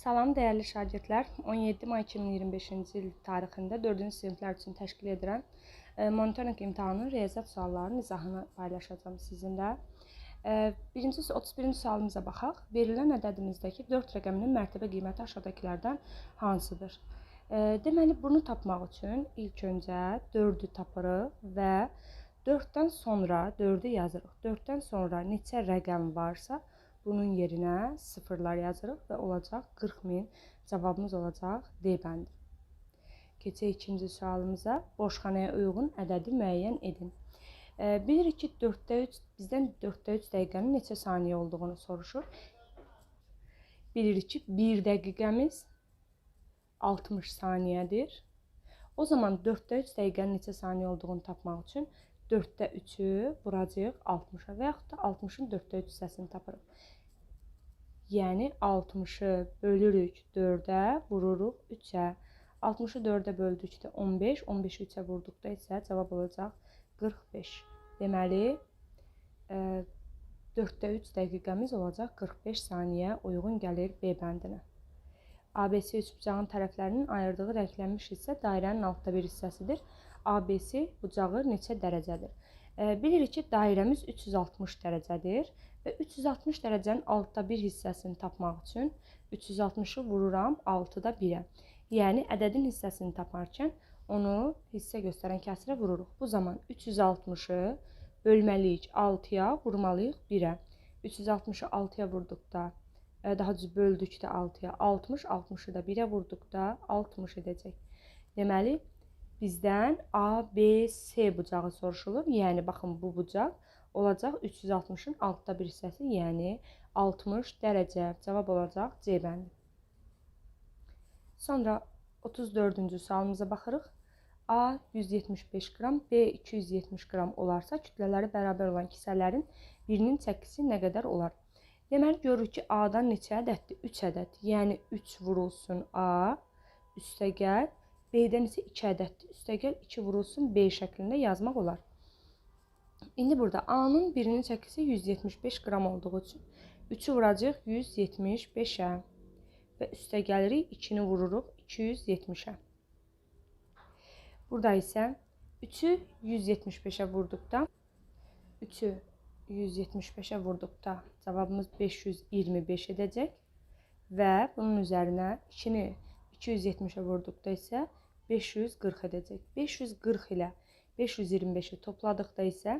Salam dəyərli şagirdlər, 17 may 2025-ci il tarixində 4-cü siniflər üçün təşkil edilən monitorinq imtahanının riyaziyyat suallarının izahını paylaşacağım sizinlə. Birinci 31-ci sualımıza baxaq. Verilən ədədimizdəki 4 rəqəminin mərtəbə qiyməti aşağıdakılardan hansıdır? Deməli, bunu tapmaq üçün ilk öncə 4-ü tapırıq və 4-dən sonra 4-ü yazırıq. 4-dən sonra neçə rəqəm varsa, bunun yerinə sıfırlar yazırıq və olacaq 40.000. Cavabımız olacaq D bəndi. Keçək ikinci sualımıza. Boşxanaya uyğun ədədi müəyyən edin. Bilirik ki, 4-də 3 bizdən 4-də 3 dəqiqənin neçə saniyə olduğunu soruşur. Bilirik ki, 1 dəqiqəmiz 60 saniyədir. O zaman 4-də 3 dəqiqənin neçə saniyə olduğunu tapmaq üçün 4-də 3-ü vuracağıq 60-a və yaxud da 60-ın 4-də 3 hissəsini tapırıq. Yəni 60-ı bölürük 4-ə, vururuq 3-ə. 60-ı 4-ə böldükdə 15, 15-i 3-ə vurduqda isə cavab olacaq 45. Deməli, 4-də 3 dəqiqəmiz olacaq 45 saniyə, uyğun gəlir B bəndinə. ABC üçbucağın tərəflərinin ayırdığı rənglənmiş hissə dairənin altda bir hissəsidir. ABC bucağı neçə dərəcədir? Bilirik ki, dairəmiz 360 dərəcədir və 360 dərəcənin altda bir hissəsini tapmaq üçün 360-ı vururam 6-da 1-ə. Yəni, ədədin hissəsini taparkən onu hissə göstərən kəsirə vururuq. Bu zaman 360-ı bölməliyik 6-ya, vurmalıyıq 1-ə. 360-ı 6-ya vurduqda, daha düz böldükdə 6-ya 60, 60-ı da 1-ə vurduqda 60 edəcək. Deməli, bizdən A, B, C bucağı soruşulur. Yəni, baxın, bu bucaq olacaq 360-ın altda bir hissəsi, yəni 60 dərəcə. Cavab olacaq C bəndi. Sonra 34-cü sualımıza baxırıq. A 175 qram, B 270 qram olarsa, kütlələri bərabər olan kisələrin birinin çəkisi nə qədər olar? Deməli, görürük ki, A-dan neçə ədəddir? 3 ədəd. Yəni, 3 vurulsun A, üstəgəl. B-dən isə 2 ədəddir. Üstəgəl 2 vurulsun B şəklində yazmaq olar. İndi burada A-nın birinin çəkisi 175 qram olduğu üçün 3-ü vuracaq 175-ə və üstə gəlirik 2-ni vururuq 270-ə. Burada isə 3-ü 175-ə vurduqda cavabımız 525 edəcək və bunun üzərinə 2-ni 270-ə vurduqda isə 540 edəcək. 540 ilə 525-i topladıqda isə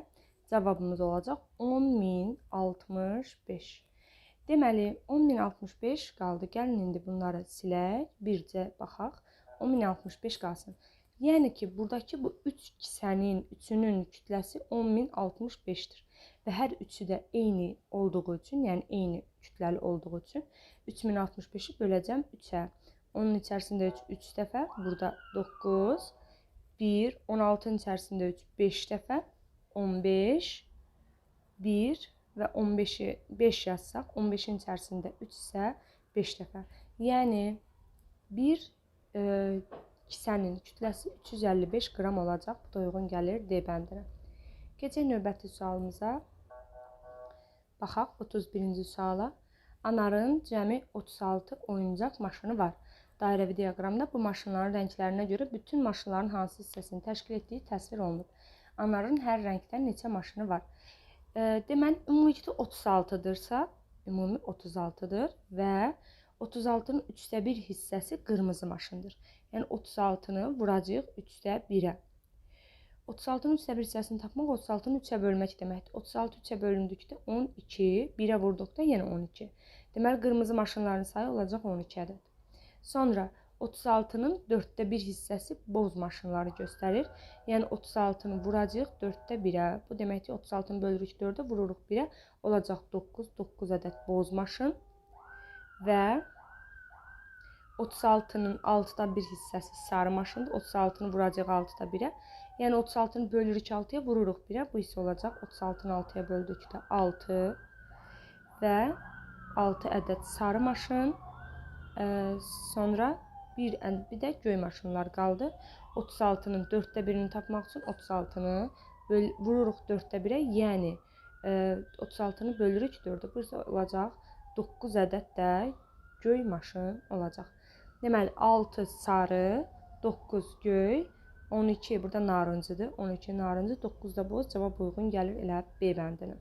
cavabımız olacaq 10.065. Deməli, 10.065 qaldı. Gəlin indi bunları silək, bircə baxaq. 10.065 qalsın. Yəni ki, buradakı bu 3 kisənin üçünün kütləsi 10.065-dir. Və hər üçü də eyni olduğu üçün, yəni eyni kütləli olduğu üçün 3065-i böləcəm 3-ə. Onun içərisində 3 dəfə, burada 9, 1, 16-nın içərisində 3, 5 dəfə, 15, 1 və 15-i 5 yazsaq, 15-in içərisində 3 isə 5 dəfə. Yəni, bir kisənin kütləsi 355 qram olacaq. Bu da uyğun gəlir D bəndinə. Keçək növbəti sualımıza. Baxaq 31-ci suala. Anarın cəmi 36 oyuncaq maşını var. Dairəvi diaqramda bu maşınların rənglərinə görə bütün maşınların hansı hissəsini təşkil etdiyi təsvir olunur. Anarın hər rəngdən neçə maşını var? Deməli, ümumilikdə 36-dırsa, ümumi 36-dır və 36-nın 3də 1 hissəsi qırmızı maşındır. Yəni, 36-nı vuracaq 3də 1-ə. 36-nın 3də 1 hissəsini tapmaq 36-nı 3-ə bölmək deməkdir. 36 3-ə bölündükdə 12, 1-ə vurduqda yenə 12. Deməli, qırmızı maşınların sayı olacaq 12 ədəd. Sonra 36-nın 4də 1 hissəsi boz maşınları göstərir. Yəni 36-nı vuracaq 4də 1-ə. Bu deməkdir 36-nı bölürük 4-ə, vururuq 1-ə. Olacaq 9, 9 ədəd boz maşın. Və 36-nın 6da 1 hissəsi sarı maşındır. 36-nı vuracaq 6-da 1-ə. Yəni 36-nı bölürük 6-ya, vururuq 1-ə. Bu isə olacaq 36-nı 6-ya böldükdə 6 və 6 ədəd sarı maşın. Sonra bir də göy maşınlar qaldı. 36-nın 4də 1-ini tapmaq üçün 36-nı vururuq 4də 1-ə, yəni 36-nı bölürük 4-ə. Bu isə olacaq 9 ədəd də göy maşın olacaq. Deməli 6 sarı, 9 göy, 12 burada narıncıdır. 12 narıncı, 9 da boz. Cavab uyğun gəlir elə B bəndinə.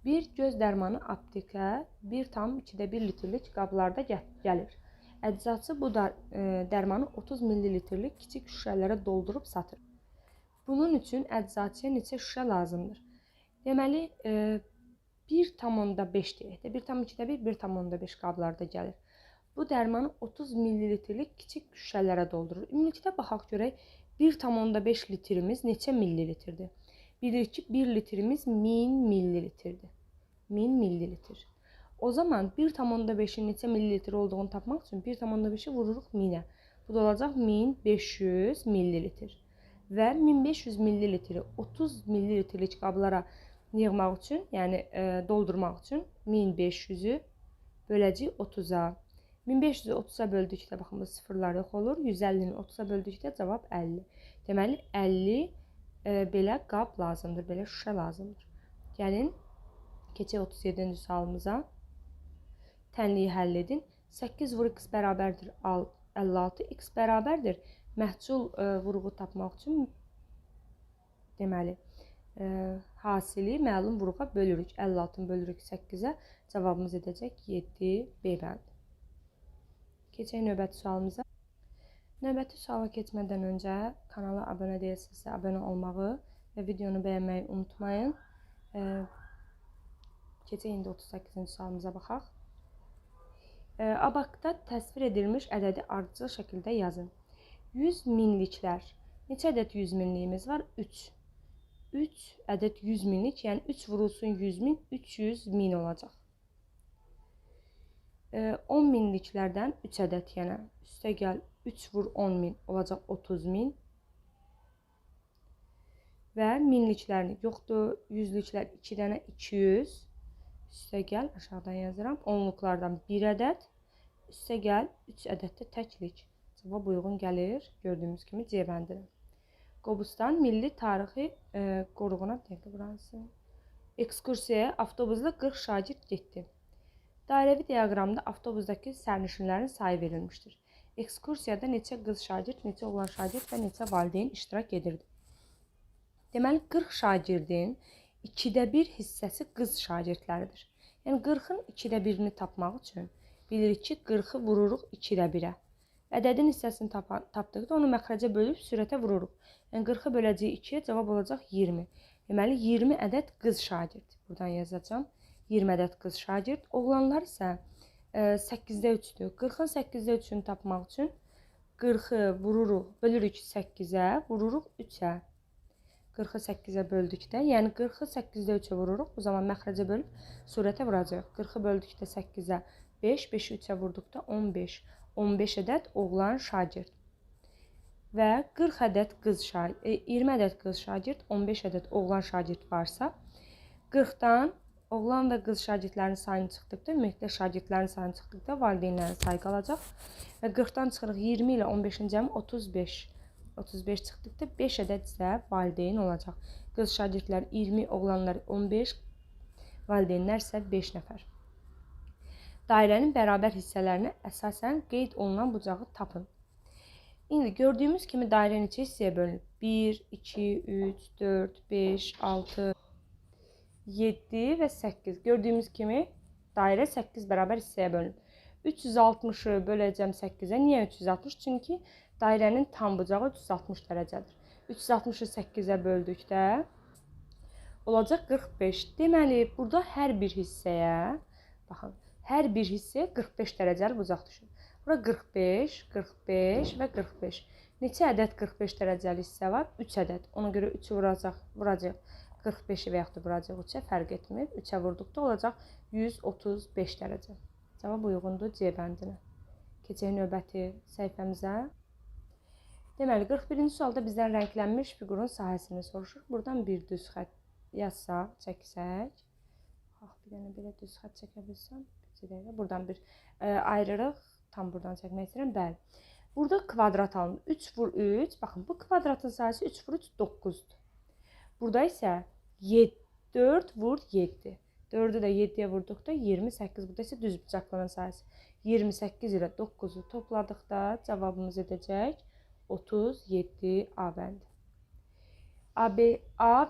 Bir göz dərmanı aptekə 1,2 litrlik qablarda gəlir. Əczaçı bu dərmanı 30 ml kiçik şüşələrə doldurub satır. Bunun üçün əczaçıya neçə şüşə lazımdır? Deməli 1,5 deyək də 1,2 1,5 qablarda gəlir. Bu dərmanı 30 ml kiçik şüşələrə doldurur. Ümumilikdə baxaq görək 1,5 litrimiz neçə millilitrdir? Bilirik ki 1 litrimiz 1000 millilitrdir. 1000 millilitr. O zaman 1,5'in neçə millilitr olduğunu tapmaq üçün 1,5'i vururuq 1000'ə. Bu da olacaq 1500 millilitr. Və 1500 millilitri 30 millilitrlik qablara yığmaq üçün, yəni doldurmaq üçün 1500'ü böləcəyik 30'a. 1500'ü 30'a böldükdə baxın bu sıfırlar yox olur. 150'ni 30'a böldükdə cavab 50. Deməli 50 belə qab lazımdır, belə şüşə lazımdır. Gəlin keçək 37-ci sualımıza. Tənliyi həll edin. 8 vur x bərabərdir 56. X bərabərdir. Məhsul vuruğu tapmaq üçün deməli hasili məlum vuruğa bölürük. 56'ını bölürük 8'ə. Cavabımız edəcək 7 B bəndi. Keçək növbəti sualımıza. Növbəti suala keçmədən öncə kanala abunə deyilsinizsə abunə olmağı və videonu bəyənməyi unutmayın. Keçək indi 38-ci sualımıza baxaq. Abaqda təsvir edilmiş ədədi ardıcıl şəkildə yazın. 100 minliklər. Neçə ədəd 100 minliyimiz var? 3. 3 ədəd 100 minlik, yəni 3 vurulsun 100 min, 300 min olacaq. 10 minliklərdən 3 ədəd yenə. Üstə gəl 3 vur 10 min olacaq 30 min. Və minliklərini yoxdur. Yüzlüklər 2 dənə 200. Üstə gəl, aşağıdan yazıram. Onluqlardan 1 ədəd. Üstə gəl 3 ədəd də təklik. Cavab uyğun gəlir. Gördüyümüz kimi C bəndinə. Qobustan milli tarixi qoruğuna ekskursiyaya avtobusla 40 şagird getdi. Dairəvi diaqramda avtobusdakı sərnişinlərin sayı verilmişdir. Ekskursiyada neçə qız şagird, neçə oğlan şagird və neçə valideyn iştirak edirdi. Deməli 40 şagirdin 2/1 hissəsi qız şagirdləridir. Yəni 40'ın 2/1'ini tapmaq üçün bilirik ki 40'ı vururuq 2/1'ə. Ədədin hissəsini tapdıqda onu məxrəcə bölüb sürətə vururuq. Yəni 40'ı böləcəyik 2'yə cavab olacaq 20. Deməli 20 ədəd qız şagird. Buradan yazacağım. 20 ədəd qız şagird. Oğlanlar isə 8'də 3'dür. 40'ın 8'də 3'ünü tapmaq üçün 40'ı vururuq, bölürük 8'ə, vururuq 3'ə. 40'ı 8'ə böldükdə, yəni 40'ı 8'də 3'ə vururuq. O zaman məxrəcə bölüb surətə vuracaq. 40'ı böldükdə 8'ə 5, 5'i 3'ə vurduqda 15. 15 ədəd oğlan şagird. Və 40 ədəd qız şagird, 20 ədəd qız şagird, 15 ədəd oğlan şagird varsa, 40'dan oğlan və qız şagirdlərin sayını çıxdıqda, ümumilikdə şagirdlərin sayını çıxdıqda valideynlərin sayı qalacaq. Və 40'dan çıxırıq 20 ilə 15'in cəmi 35. 35 çıxdıqda 5 ədəd isə valideyn olacaq. Qız şagirdlər 20, oğlanlar 15, valideynlər isə 5 nəfər. Dairənin bərabər hissələrinə əsasən qeyd olunan bucağı tapın. İndi gördüyümüz kimi dairə neçə hissəyə bölünür? 1, 2, 3, 4, 5, 6, 7 və 8. Gördüyümüz kimi dairə 8 bərabər hissəyə bölünür. 360'ı böləcəm 8'ə. Niyə 360? Çünki dairənin tam bucağı 360 dərəcədir. 360'ı 8'ə böldükdə olacaq 45. Deməli, burada hər bir hissəyə, baxın, hər bir hissəyə 45 dərəcəli bucaq düşür. Bura 45, 45 və 45. Neçə ədəd 45 dərəcəli hissə var? 3 ədəd. Ona görə 3'ü vuracaq. 45'i və yaxud da vuracaq 3'ə, fərq etmir. 3'ə vurduqda olacaq 135 dərəcə. Cavab uyğundur C bəndinə. Keçək növbəti səhifəmizə. Deməli, 41-ci sualda bizdən rənglənmiş fiqurun sahəsini soruşur. Buradan bir düz xət yazsaq, çəksək. Bir dənə belə düz xət çəkə bilsəm. Buradan bir ayırırıq. Tam buradan çəkmək istəyirəm. Bəli. Burada kvadrat alınır. 3 vur 3. Baxın, bu kvadratın sahəsi 3 vur 3, 9'dur. Burada isə 4 vur 7. 4'ü də 7-yə vurduqda 28. Burada isə düz bucaqlanan sayısı. 28 ilə 9'u topladıqda cavabımız edəcək 37 A bəndi. A,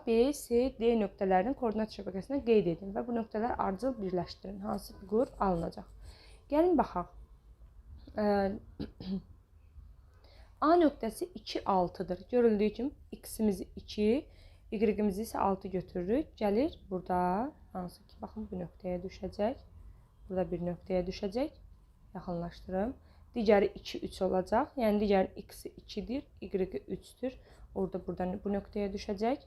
B, C, D nöqtələrinin koordinat şəbəkəsindən qeyd edin və bu nöqtələr ardıcıl birləşdirin. Hansı fiqur alınacaq? Gəlin baxaq. A nöqtəsi 2, 6'dır. Görüldüyü kimi x-imizi 2, y-imizi isə 6 götürürük. Gəlir burada, hansı ki, baxın bu nöqtəyə düşəcək. Burada bir nöqtəyə düşəcək. Yaxınlaşdırım. Digəri 2, 3 olacaq. Yəni digərin x-i 2'dir, y-i 3'dür. Orada buradan bu nöqtəyə düşəcək.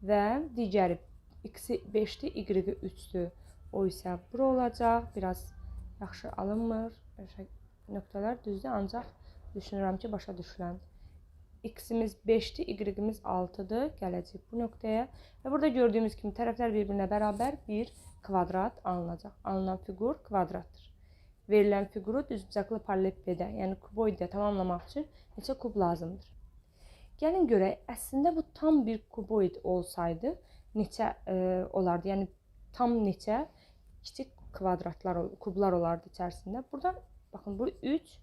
Və digəri x-i 5'dir, y-i 3'dür. O isə bura olacaq. Biraz yaxşı alınmır. Nöqtələr düzdür, ancaq düşünürəm ki, başa düşülən. X-imiz 5'dir, y-imiz 6'dır. Gələcək bu nöqtəyə. Və burada gördüyümüz kimi tərəflər bir-birinə bərabər bir kvadrat alınacaq. Alınan fiqur kvadratdır. Verilən fiquru düzbucaqlı paralelippedə, yəni kuboidə tamamlamaq üçün neçə kub lazımdır? Gəlin görək, əslində bu tam bir kuboid olsaydı neçə olardı? Yəni tam neçə kiçik kvadratlar, kublar olardı içərisində. Burada baxın bu 3.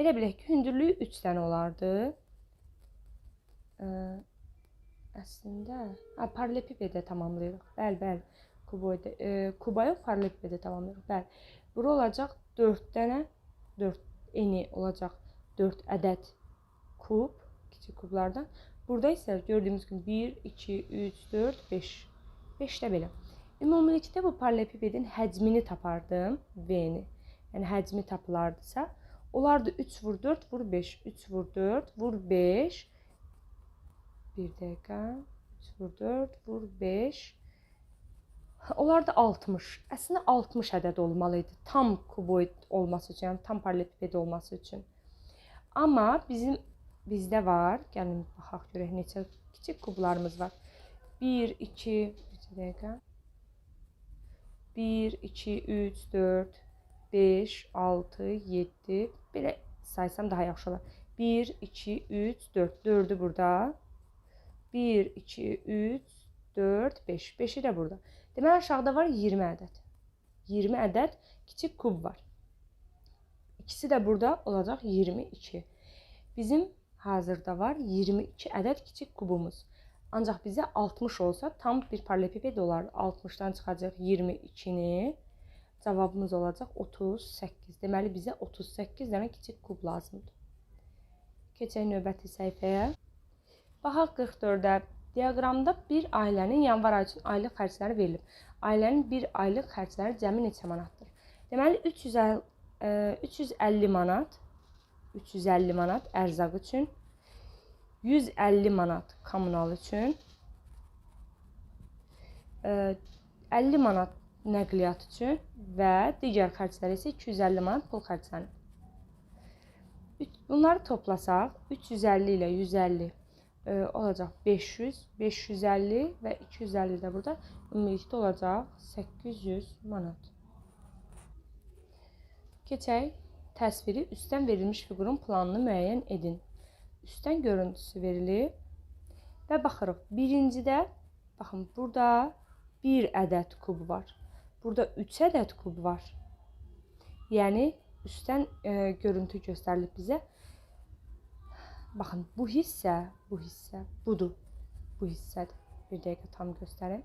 Elə bilək ki, hündürlüyü 3 dənə olardı. Əslində paralelippedə tamamlayırıq. Bəli, kuboidə, kuba yox, paralelippedə tamamlayırıq. Bəli. Bura olacaq 4 dənə, 4 eni olacaq 4 ədəd kub, kiçik kublardan. Burada isə gördüyümüz kimi 1, 2, 3, 4, 5. 5 də belə. Ümumilikdə bu paralelipipedin həcmini tapardım, V-ni. Yəni həcmi tapılardısa, olardı 3 vur 4 vur 5, 3 vur 4 vur 5. Bir dəqiqə, 3 vur 4 vur 5. Olardı 60. Əslində 60 ədəd olmalıydı. Tam kuboid olması üçün, yəni tam paralelipiped olması üçün. Amma bizdə var. Gəlin baxaq görək neçə kiçik kublarımız var. 1, 2, bir dəqiqə. 1, 2, 3, 4, 5, 6, 7. Belə saysam daha yaxşı olar. 1, 2, 3, 4. 4'ü burada. 1, 2, 3, 4, 5. 5'i də burada. Deməli, aşağıda var 20 ədəd. 20 ədəd kiçik kub var. İkisi də burada olacaq 22. Bizim hazırda var 22 ədəd kiçik kubumuz. Ancaq bizə 60 olsa tam bir paralelipiped olardı. 60'dan çıxacaq 22'ni. Cavabımız olacaq 38. Deməli, bizə 38 dənə kiçik kub lazımdır. Keçək növbəti səhifəyə. Baxaq 44-də. Diaqramda bir ailənin yanvar ayı üçün aylıq xərcləri verilib. Ailənin bir aylıq xərcləri cəmi neçə manatdır? Deməli, 350 manat ərzaq üçün, 150 manat kommunal üçün, 50 manat nəqliyyat üçün və digər xərclər isə 250 manat pul xərclənir. Bunları toplasaq, 350 ilə 150 olacaq 500, 550 və 250 də burada ümumilikdə olacaq 800 manat. Keçək, təsviri üstdən verilmiş fiqurun planını müəyyən edin. Üstdən görüntüsü verilib və baxırıq. Birincidə, baxın, burada 1 ədəd kub var. Burada 3 ədəd kub var. Yəni, üstdən görüntü göstərilib bizə. Baxın, bu hissə budur. Bu hissədir. Bir dəqiqə tam göstərim.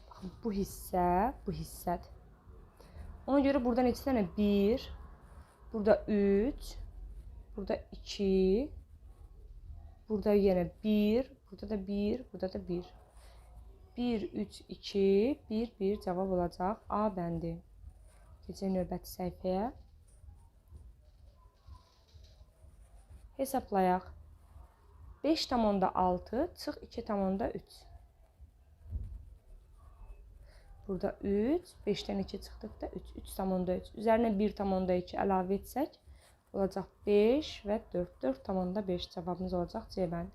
Baxın, bu hissədir. Ona görə burada neçə dənə? 1, burada 3, burada 2, burada yenə 1, burada da 1, burada da 1. 1, 3, 2, 1, 1 cavab olacaq A bəndi. Keçək növbəti səhifəyə. Hesablayaq. 5,6 çıx 2,3. Burada 3, 5'dən 2 çıxdıqda 3, 3,3. Üzərinə 1,2 əlavə etsək, olacaq 5 və 4, 4,5 cavabımız olacaq C bəndi.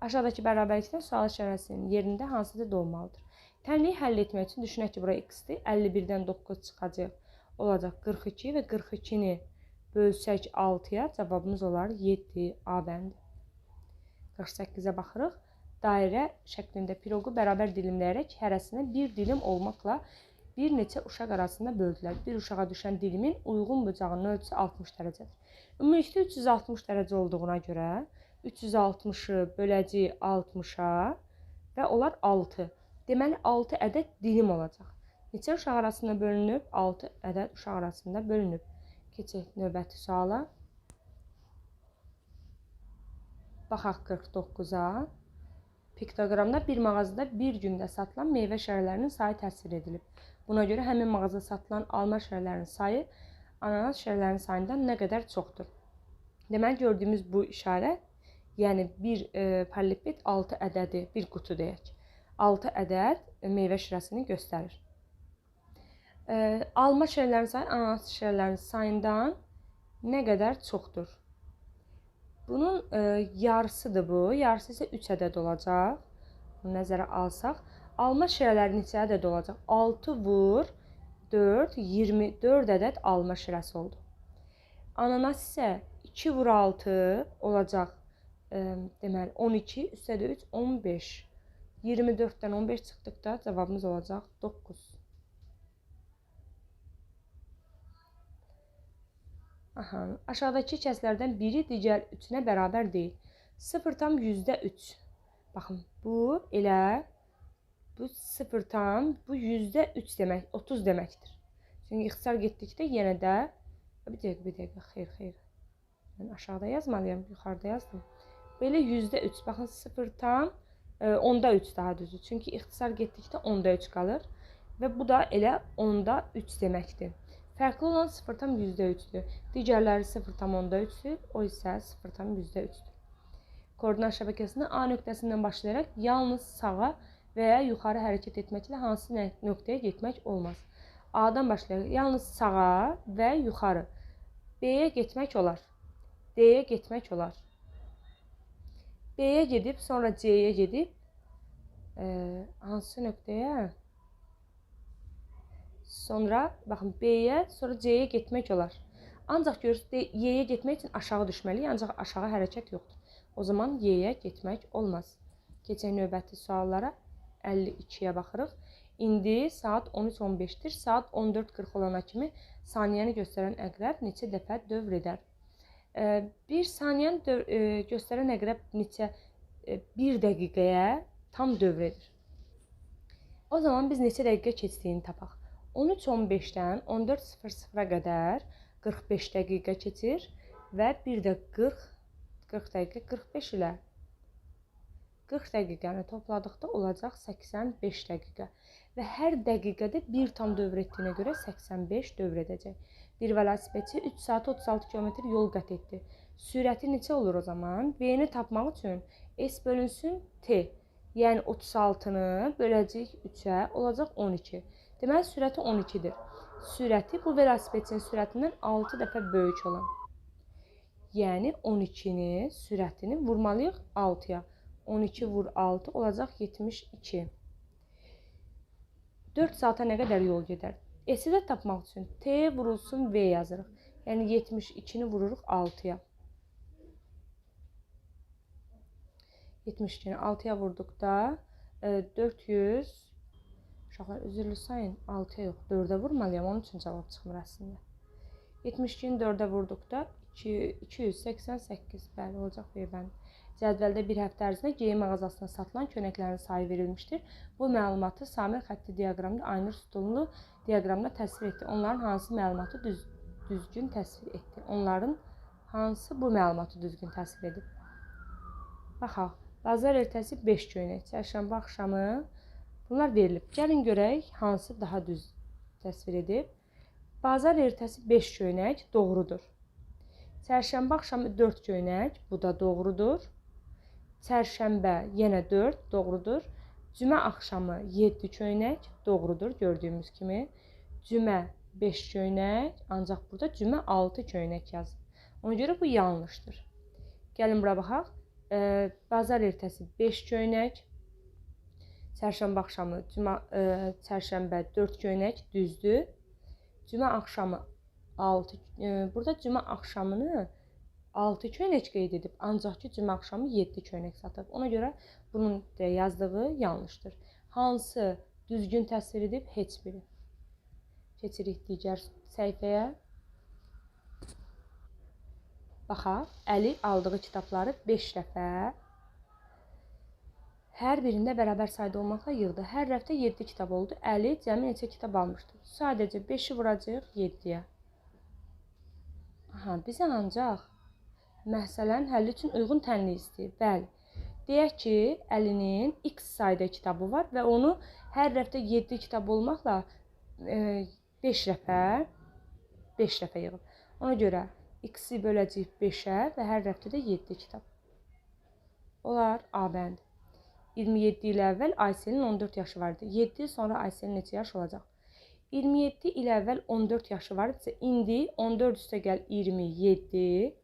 Aşağıdakı bərabərlikdən sual işarəsinin yerində hansıdır olmalıdır? Tənliyi həll etmək üçün düşünək ki, bura x-dir. 51-dən 9 çıxacaq. Olacaq 42 və 42-ni bölsək 6-ya cavabımız olar 7 A bəndi. 48-ə baxırıq. dairə şəklində piroqu bərabər dilimləyərək hərəsinə bir dilim olmaqla bir neçə uşaq arasında böldülər. Bir uşağa düşən dilimin uyğun bucağının ölçüsü 60 dərəcədir. Ümumilikdə 360 dərəcə olduğuna görə 360-ı böləcəyik 60-a və onlar 6. Deməli 6 ədəd dilim olacaq. Neçə uşaq arasında bölünüb? 6 ədəd uşaq arasında bölünüb. Keçək növbəti suala. Baxaq 49-a. Piktoqramda bir mağazada bir gündə satılan meyvə şərələrinin sayı təsvir edilib. Buna görə həmin mağazada satılan alma şərələrinin sayı ananas şərələrinin sayından nə qədər çoxdur? Deməli, gördüyümüz bu işarə, yəni bir paralellepiped 6 ədədi, bir qutu deyək, 6 ədəd meyvə şirəsini göstərir. Alma şərələrinin sayı ananas şərələrinin sayından nə qədər çoxdur? Bunun yarısıdır bu, yarısı isə 3 ədəd olacaq. Bunu nəzərə alsaq, alma şirələri neçə ədəd olacaq? 6 vur 4, 24 ədəd alma şirəsi oldu. Ananas isə 2 vur 6 olacaq. Deməli, 12, üstədə 3, 15. 24-dən 15 çıxdıqda cavabımız olacaq 9. Aşağıdakı kəslərdən biri digər üçünə bərabər deyil. 0,3. Baxın, bu elə, bu 0, bu %3 demək, 30 deməkdir. Çünki ixtisar getdikdə yenə də, bir dəqiqə, xeyr. Mən aşağıda yazmalıyam, yuxarıda yazdım. Belə %3, baxın 0,3 daha düzdür. Çünki ixtisar getdikdə 3 qalır və bu da elə 3 deməkdir. Fərqli olan 0,3-dür. Digərləri 0,3-dür, o isə 0,3-dür. Koordinat şəbəkəsində A nöqtəsindən başlayaraq yalnız sağa və ya yuxarı hərəkət etməklə hansı nöqtəyə getmək olmaz? A-dan başlayaraq yalnız sağa və yuxarı. B-yə getmək olar. D-yə getmək olar. B-yə gedib, sonra C-yə gedib, hansı nöqtəyə? Sonra, baxın, B-yə, sonra C-yə getmək olar. Ancaq görürsünüz, Y-yə getmək üçün aşağı düşməliyik, ancaq aşağı hərəkət yoxdur. O zaman Y-yə getmək olmaz. Keçək növbəti suallara. 52-yə baxırıq. İndi saat 13:15-dir. Saat 14:40 olana kimi saniyəni göstərən əqrəb neçə dəfə dövr edər? Bir saniyəni göstərən əqrəb neçə 1 dəqiqəyə tam dövr edir. O zaman biz neçə dəqiqə keçdiyini tapaq. 13:15-dən 14:00-a qədər 45 dəqiqə keçir və bir də 40 dəqiqə 45 ilə 40 dəqiqəni topladıqda olacaq 85 dəqiqə. Və hər dəqiqədə 1 tam dövr etdiyinə görə 85 dövr edəcək. Bir velosipedçi 3 saat 36 km yol qət etdi. Sürəti neçə olur o zaman? V-ni tapmaq üçün S bölünsün T. Yəni 36-nı böləcəyik 3-ə, olacaq 12. Deməli, sürəti 12-dir. Sürəti bu velosipedçinin sürətindən 6 dəfə böyük olan. Yəni 12-ni, sürətini vurmalıyıq 6-ya. 12 vur 6 olacaq 72. 4 saata nə qədər yol gedər? S-i də tapmaq üçün T vurulsun V yazırıq. Yəni 72-ni vururuq 6-ya. 72-ni 6-ya vurduqda 400, uşaqlar üzrlü sayın, 6-ya yox, 4-ə vurmalıyam, onun üçün cavab çıxmır əslində. 72-ni 4-ə vurduqda 288, bəli, olacaq V-bənd. Cədvəldə bir həftə ərzində geyim mağazasında satılan köynəklərin sayı verilmişdir. Bu məlumatı Samir xətti diaqramda, Aynur sütunlu diaqramda təsvir etdi. Onların hansı məlumatı düzgün təsvir etdi? Onların hansı bu məlumatı düzgün təsvir edib? Baxaq, bazar ertəsi 5 köynək, çərşənbə axşamı bunlar verilib. Gəlin görək, hansı daha düz təsvir edib? Bazar ertəsi 5 köynək doğrudur. Çərşənbə axşamı 4 köynək, bu da doğrudur. Çərşənbə yenə 4, doğrudur. Cümə axşamı 7 köynək, doğrudur, gördüyümüz kimi. Cümə 5 köynək, ancaq burada cümə 6 köynək yazır. Ona görə bu yanlışdır. Gəlin bura baxaq. Bazar ertəsi 5 köynək. Çərşənbə axşamı, çərşənbə 4 köynək, düzdür. Cümə axşamı 6, burada cümə axşamını 6 köynək qeyd edib, ancaq ki, cümə axşamı 7 köynək satıb. Ona görə bunun yazdığı yanlışdır. Hansı düzgün təsvir edib? Heç biri. Keçirik digər səhifəyə. Baxaq, Əli aldığı kitabları 5 dəfə hər birində bərabər sayda olmaqla yığdı. Hər rəfdə 7 kitab oldu. Əli cəmi neçə kitab almışdır? Sadəcə 5-i vuracaq 7-yə. Bizə ancaq məsələnin həlli üçün uyğun tənlik istəyir. Bəli. Deyək ki, Əlinin x sayda kitabı var və onu hər rəfdə 7 kitab olmaqla 5 dəfə yığıb. Ona görə x-i böləcəyik 5-ə və hər rəfdə də 7 kitab. Olar A bəndi. 27 il əvvəl Ayselin 14 yaşı vardı. 7 il sonra Ayselin neçə yaş olacaq? 27 il əvvəl 14 yaşı var idisə, indi 14 üstə gəl 27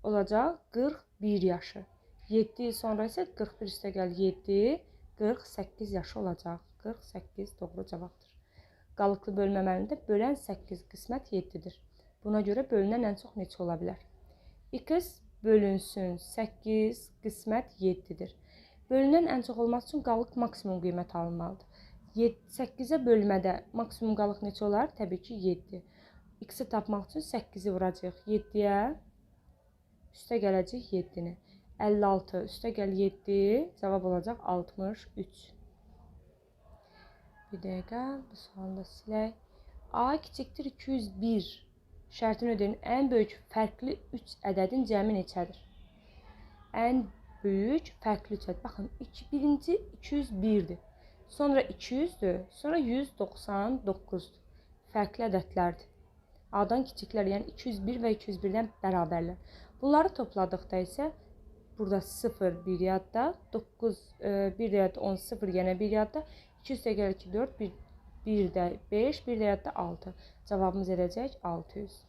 olacaq 41 yaşı. 7 il sonra isə 41 üstə gəl 7, 48 yaşı olacaq. 48 doğru cavabdır. Qalıqlı bölməməlində bölən 8 qismət 7-dir. Buna görə bölünən ən çox neçə ola bilər? X bölünsün 8 qismət 7-dir. Bölünən ən çox olmaq üçün qalıq maksimum qiymət alınmalıdır. 8-ə bölmədə maksimum qalıq neçə olar? Təbii ki 7. X-i tapmaq üçün 8-i vuracaq 7-yə, üstə gələcək 7-ni. 56 üstə gəl 7, cavab olacaq 63. Bir dəqiqə, bu sualı da silək. A kiçikdir 201 şərtini ödəyən ən böyük fərqli 3 ədədin cəmi neçədir? Ən böyük fərqli 3 ədəd. Baxın, birinci 201-dir. Sonra 200-dür, sonra 199-dur. Fərqli ədədlərdir. A-dan kiçiklər, yəni 201 və 201-dən bərabərlər. Bunları topladıqda isə burada 0 bir yadda, 9 bir də yadda 10, 0 yenə bir yadda, 2 üstə gəlir 2, 4, 1 də 5, bir də yadda 6. Cavabımız edəcək 600.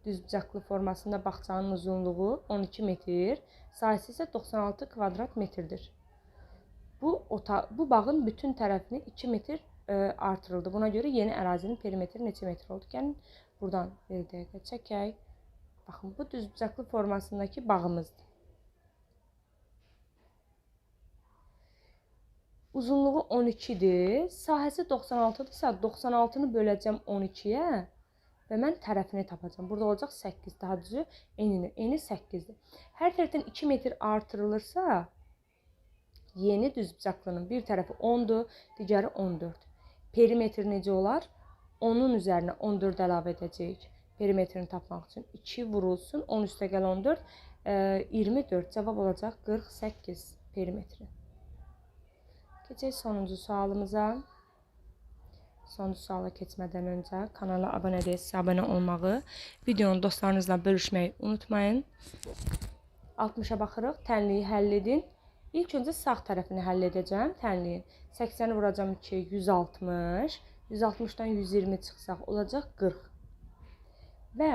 Düzbucaqlı formasında bağçanın uzunluğu 12 metr, sahəsi isə 96 kvadrat metrdir. Bu bağın bütün tərəfini 2 metr artırıldı. Buna görə yeni ərazinin perimetri neçə metr oldu? Gəlin buradan bir dəqiqə çəkək. Baxın, bu düzbucaqlı formasındakı bağımızdır. Uzunluğu 12-dir, sahəsi 96-dırsa 96-nı böləcəm 12-yə və mən tərəfini tapacağım. Burada olacaq 8, daha düzü eni 8-dir. Hər tərəfdən 2 metr artırılırsa, yeni düzbucaqlının bir tərəfi 10-dur, digəri 14. Perimetr necə olar? 10-un üzərinə 14 əlavə edəcəyik. Perimetrini tapmaq üçün 2 vurulsun, 10 üstə gəl 14, 24. Cavab olacaq 48 perimetri. Keçək sonuncu sualımıza. Sonuncu suala keçmədən öncə kanala abunə deyilsə abunə olmağı, videonu dostlarınızla bölüşməyi unutmayın. 60-a baxırıq, tənliyi həll edin. İlk öncə sağ tərəfini həll edəcəm, tənliyin. 80-i vuracam 2, 160. 160-dan 120 çıxsaq olacaq 40. Və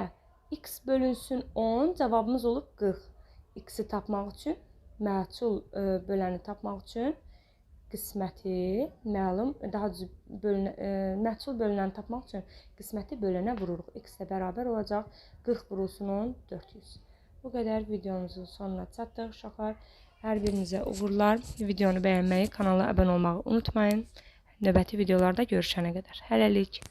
x bölünsün 10, cavabımız olub 40. X-i tapmaq üçün, məhsul böləni tapmaq üçün qisməti, məhsul bölünəni tapmaq üçün qisməti bölənə vururuq. X-də bərabər olacaq 40 vurulsun 10, 400. Bu qədər videomuzun sonuna çatdıq uşaqlar. Hər birinizə uğurlar. Videonu bəyənməyi, kanala abunə olmağı unutmayın. Növbəti videolarda görüşənə qədər. Hələlik.